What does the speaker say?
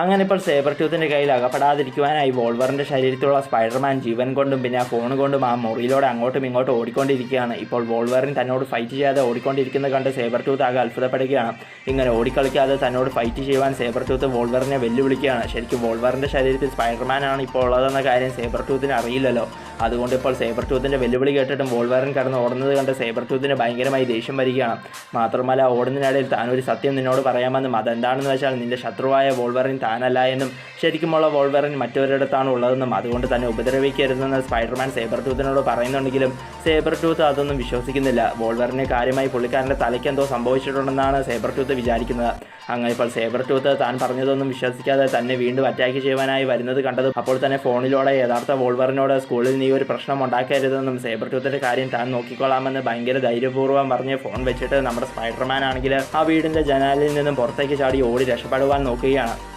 അങ്ങനെ ഇപ്പോൾ സേബർ ട്യൂത്തിൻ്റെ കയ്യിൽ അകപ്പെടാതിരിക്കുവാനായി വോൾവറിൻ്റെ ശരീരത്തിലുള്ള സ്പൈഡർമാൻ ജീവൻ കൊണ്ടും പിന്നെ ആ ഫോൺ കൊണ്ടും ആ മുറിയിലൂടെ അങ്ങോട്ടും ഇങ്ങോട്ടും ഓടിക്കൊണ്ടിരിക്കുകയാണ്. ഇപ്പോൾ വോൾവറിൻ തന്നോട് ഫൈറ്റ് ചെയ്യാതെ ഓടിക്കൊണ്ടിരിക്കുന്നത് കണ്ട് സേബർ ട്യൂത്ത് ആകെ അത്ഭുതപ്പെടുകയാണ്. ഇങ്ങനെ ഓടിക്കളിക്കാതെ തന്നോട് ഫൈറ്റ് ചെയ്യുവാൻ സേബർ ട്യൂത്ത് വോൾവറിനെ വെല്ലുവിളിക്കുകയാണ്. ശരിക്കും വോൾവറിൻ്റെ ശരീരത്തിൽ സ്പൈഡർമാനാണ് ഇപ്പോൾ ഉള്ളതെന്ന കാര്യം സേബർ ട്യൂത്തിന് അറിയില്ലല്ലോ. അതുകൊണ്ട് ഇപ്പോൾ സേബർ ട്യൂത്തിൻ്റെ വെല്ലുവിളി കേട്ടിട്ടും വോൾവറിൻ കടന്ന് ഓടുന്നത് കണ്ട് സേബർ ട്യൂത്തിന് ഭയങ്കരമായി ദേഷ്യം വരികയാണ്. മാത്രമല്ല ഓടുന്നതിനിടയിൽ താനൊരു സത്യം നിന്നോട് പറയാമെന്നും അതെന്താണെന്ന് വെച്ചാൽ നിന്റെ ശത്രുവായ വോൾവറിൻ താനല്ല എന്നും ശരിക്കുമുള്ള വോൾവറിൻ മറ്റൊരിടത്താണ് ഉള്ളതെന്നും അതുകൊണ്ട് തന്നെ ഉപദ്രവിക്കരുതെന്ന് സ്പൈഡർമാൻ സേബർ ട്യൂത്തിനോട് പറയുന്നുണ്ടെങ്കിലും സേബർ ട്യൂത്ത് അതൊന്നും വിശ്വസിക്കുന്നില്ല. വോൾവറിന് കാര്യമായി പുള്ളിക്കാരൻ്റെ തലയ്ക്ക് എന്തോ സംഭവിച്ചിട്ടുണ്ടെന്നാണ് സേബർ ട്യൂത്ത് വിചാരിക്കുന്നത്. അങ്ങനെ ഇപ്പോൾ സേബർ ട്യൂത്ത് താൻ പറഞ്ഞതൊന്നും വിശ്വസിക്കാതെ തന്നെ വീണ്ടും അറ്റാക്ക് ചെയ്യുവാനായി വരുന്നത് കണ്ടതും അപ്പോൾ തന്നെ ഫോണിലൂടെ യഥാർത്ഥ വോൾവറിനോട് സ്കൂളിൽ നീ ഒരു പ്രശ്നം ഉണ്ടാക്കരുതെന്നും സേബർ ട്യൂത്തിൻ്റെ കാര്യം താൻ നോക്കിക്കൊള്ളാമെന്ന് ഭയങ്കര ധൈര്യപൂർവ്വം പറഞ്ഞ് ഫോൺ വെച്ചിട്ട് നമ്മുടെ സ്പൈഡർമാൻ ആണെങ്കിൽ ആ വീടിൻ്റെ ജനാലിൽ നിന്നും പുറത്തേക്ക് ചാടി ഓടി രക്ഷപ്പെടുവാൻ നോക്കുകയാണ്.